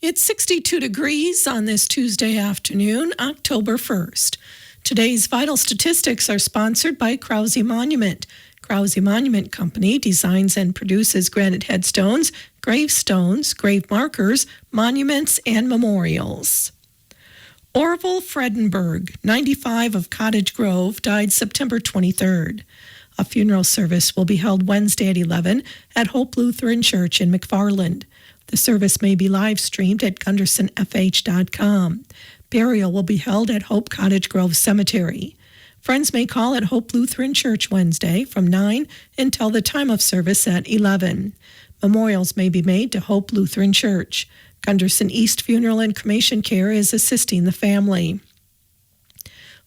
It's 62 degrees on this Tuesday afternoon, October 1st. Today's vital statistics are sponsored by Krause Monument. Krause Monument Company designs and produces granite headstones, gravestones, grave markers, monuments, and memorials. Orville Fredenberg, 95 of Cottage Grove, died September 23rd. A funeral service will be held Wednesday at 11 at Hope Lutheran Church in McFarland. The service may be live streamed at GundersonFH.com. Burial will be held at Hope Cottage Grove Cemetery. Friends may call at Hope Lutheran Church Wednesday from 9 until the time of service at 11. Memorials may be made to Hope Lutheran Church. Gunderson East Funeral and Cremation Care is assisting the family.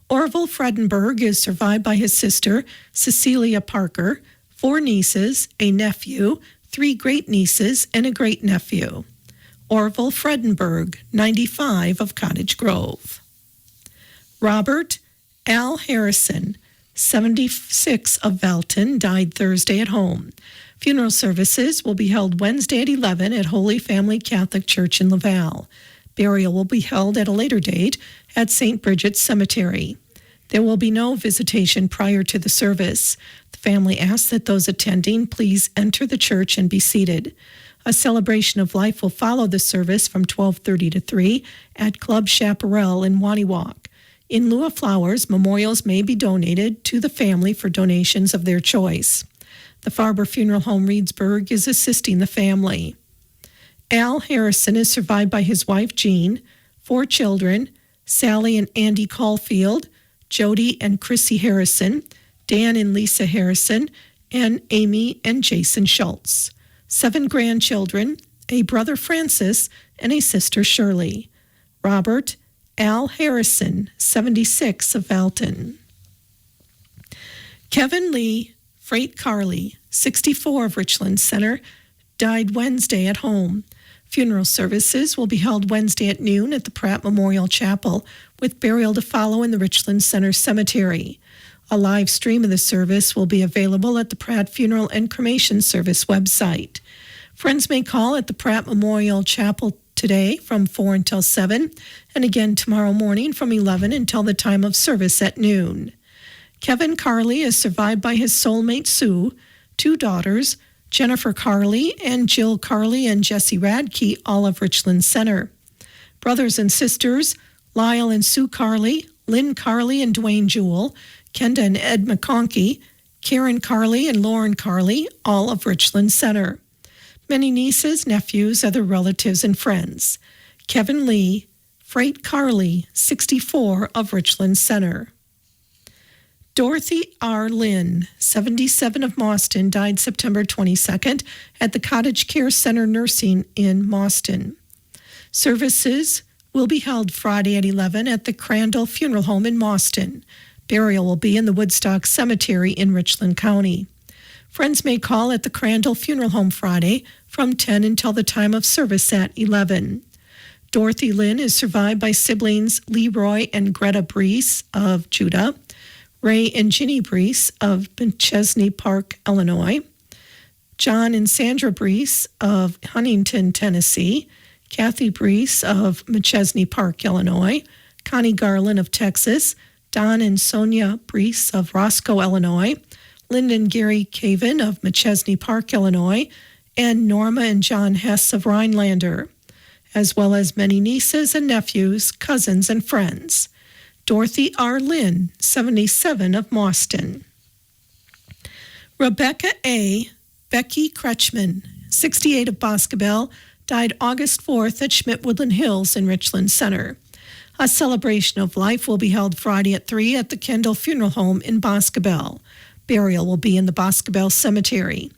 Orville Fredenberg is survived by his sister, Cecilia Parker, 4 nieces, a nephew, 3 great-nieces, and a great-nephew. Orville Fredenberg, 95 of Cottage Grove. Robert Al Harrison, 76 of Velton, died Thursday at home. Funeral services will be held Wednesday at 11 at Holy Family Catholic Church in Laval. Burial will be held at a later date at St. Bridget's Cemetery. There will be no visitation prior to the service. The family asks that those attending please enter the church and be seated. A celebration of life will follow the service from 12:30 to 3 at Club Chaparral in Waniwak. In lieu of flowers, memorials may be donated to the family for donations of their choice. The Farber Funeral Home Reedsburg is assisting the family. Al Harrison is survived by his wife Jean, 4 children, Sally and Andy Caulfield, Jody and Chrissy Harrison, Dan and Lisa Harrison, and Amy and Jason Schultz. 7 grandchildren, a brother Francis, and a sister Shirley. Robert Al Harrison, 76 of Valton. Kevin Lee Freight Carley, 64 of Richland Center, died Wednesday at home. Funeral services will be held Wednesday at noon at the Pratt Memorial Chapel, with burial to follow in the Richland Center Cemetery. A live stream of the service will be available at the Pratt Funeral and Cremation Service website. Friends may call at the Pratt Memorial Chapel today from 4 until 7, and again tomorrow morning from 11 until the time of service at noon. Kevin Carley is survived by his soulmate Sue, 2 daughters, Jennifer Carley and Jill Carley and Jesse Radke, all of Richland Center. Brothers and sisters, Lyle and Sue Carley, Lynn Carley and Dwayne Jewell, Kenda and Ed McConkey, Karen Carley and Lauren Carley, all of Richland Center. Many nieces, nephews, other relatives, and friends. Kevin Lee, Freight Carley, 64 of Richland Center. Dorothy R. Lynn, 77 of Mauston, died September 22nd at the Cottage Care Center Nursing in Mauston. Services will be held Friday at 11 at the Crandall Funeral Home in Mauston. Burial will be in the Woodstock Cemetery in Richland County. Friends may call at the Crandall Funeral Home Friday from 10 until the time of service at 11. Dorothy Lynn is survived by siblings Leroy and Greta Brees of Judah, Ray and Ginny Brees of McChesney Park, Illinois, John and Sandra Brees of Huntington, Tennessee, Kathy Brees of McChesney Park, Illinois, Connie Garland of Texas, Don and Sonia Brees of Roscoe, Illinois, Lyndon Gary Caven of McChesney Park, Illinois, and Norma and John Hess of Rhinelander, as well as many nieces and nephews, cousins, and friends. Dorothy R. Lynn, 77 of Mauston. Rebecca A. Becky Kretschmann, 68 of Boscobel, died August 4th at Schmidt Woodland Hills in Richland Center. A celebration of life will be held Friday at 3 at the Kendall Funeral Home in Boscobel. Burial will be in the Boscobel Cemetery.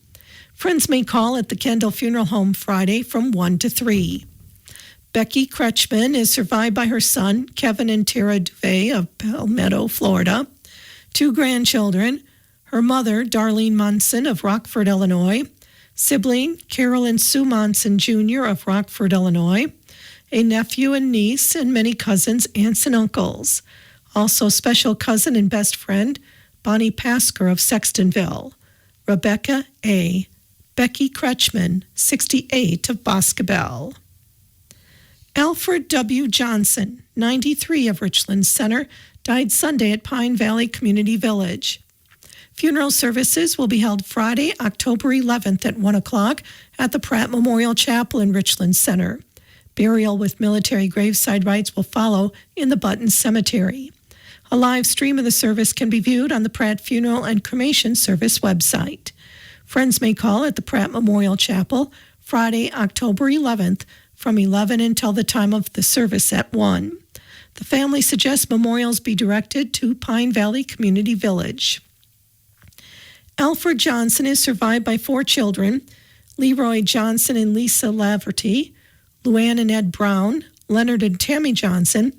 Friends may call at the Kendall Funeral Home Friday from 1 to 3. Becky Kretschmann is survived by her son, Kevin and Tara Duvay of Palmetto, Florida, 2 grandchildren, her mother, Darlene Monson of Rockford, Illinois, sibling, Carol and Sue Monson Jr. of Rockford, Illinois, a nephew and niece, and many cousins, aunts, and uncles. Also special cousin and best friend, Bonnie Pasker of Sextonville. Rebecca A. Becky Kretschmann, 68 of Boscobel. Alfred W. Johnson, 93, of Richland Center, died Sunday at Pine Valley Community Village. Funeral services will be held Friday, October 11th at 1 o'clock at the Pratt Memorial Chapel in Richland Center. Burial with military graveside rites will follow in the Button Cemetery. A live stream of the service can be viewed on the Pratt Funeral and Cremation Service website. Friends may call at the Pratt Memorial Chapel Friday, October 11th from 11 until the time of the service at 1. The family suggests memorials be directed to Pine Valley Community Village. Alfred Johnson is survived by 4 children: Leroy Johnson and Lisa Laverty, Luann and Ed Brown, Leonard and Tammy Johnson,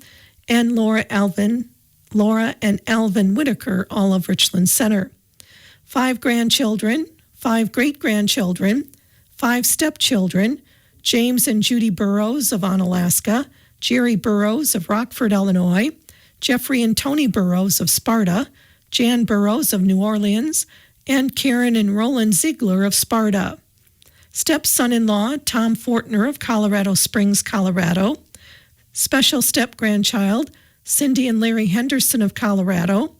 and Laura and Alvin Whitaker, all of Richland Center. 5 grandchildren, 5 great-grandchildren, 5 stepchildren: James and Judy Burrows of Onalaska, Jerry Burrows of Rockford, Illinois, Jeffrey and Tony Burrows of Sparta, Jan Burrows of New Orleans, and Karen and Roland Ziegler of Sparta. Stepson-in-law Tom Fortner of Colorado Springs, Colorado. Special step-grandchild Cindy and Larry Henderson of Colorado.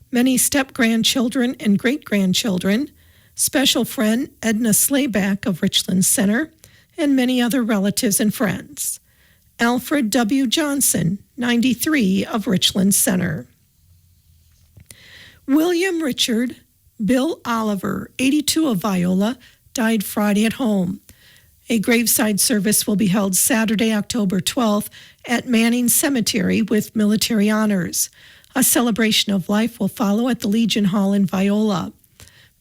Many step-grandchildren and great-grandchildren. Special friend Edna Slayback of Richland Center, and many other relatives and friends. Alfred W. Johnson, 93, of Richland Center. William Richard Bill Oliver, 82, of Viola, died Friday at home. A graveside service will be held Saturday, October 12th at Manning Cemetery with military honors. A celebration of life will follow at the Legion Hall in Viola.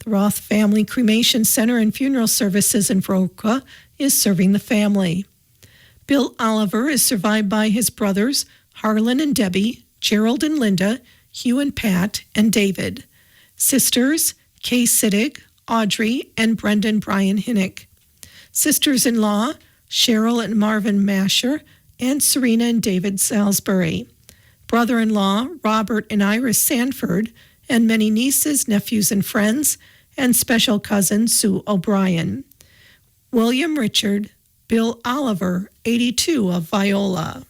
The Roth Family Cremation Center and Funeral Services in WRCO is serving the family. Bill Oliver is survived by his brothers, Harlan and Debbie, Gerald and Linda, Hugh and Pat, and David. Sisters, Kay Siddig, Audrey, and Brendan Brian Hinnick. Sisters-in-law, Cheryl and Marvin Masher, and Serena and David Salisbury. Brother-in-law, Robert and Iris Sanford, and many nieces, nephews, and friends, and special cousin Sue O'Brien. William Richard Bill Oliver, 82, of Viola.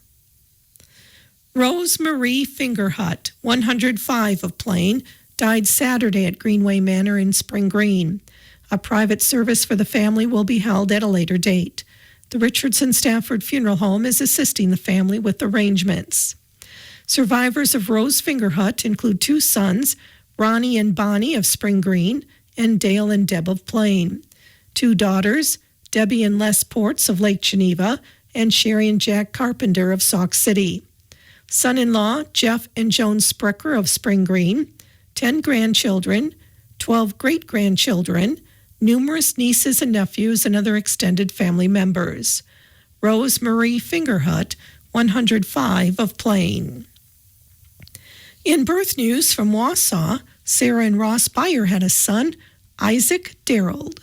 Rose Marie Fingerhut, 105, of Plain, died Saturday at Greenway Manor in Spring Green. A private service for the family will be held at a later date. The Richardson Stafford Funeral Home is assisting the family with arrangements. Survivors of Rose Fingerhut include 2 sons, Ronnie and Bonnie of Spring Green, and Dale and Deb of Plain. 2 daughters, Debbie and Les Ports of Lake Geneva, and Sherry and Jack Carpenter of Sauk City. Son-in-law, Jeff and Joan Sprecher of Spring Green. 10 grandchildren, 12 great-grandchildren, numerous nieces and nephews, and other extended family members. Rose Marie Fingerhut, 105, of Plain. In birth news from Wausau, Sarah and Ross Byer had a son, Isaac Darold.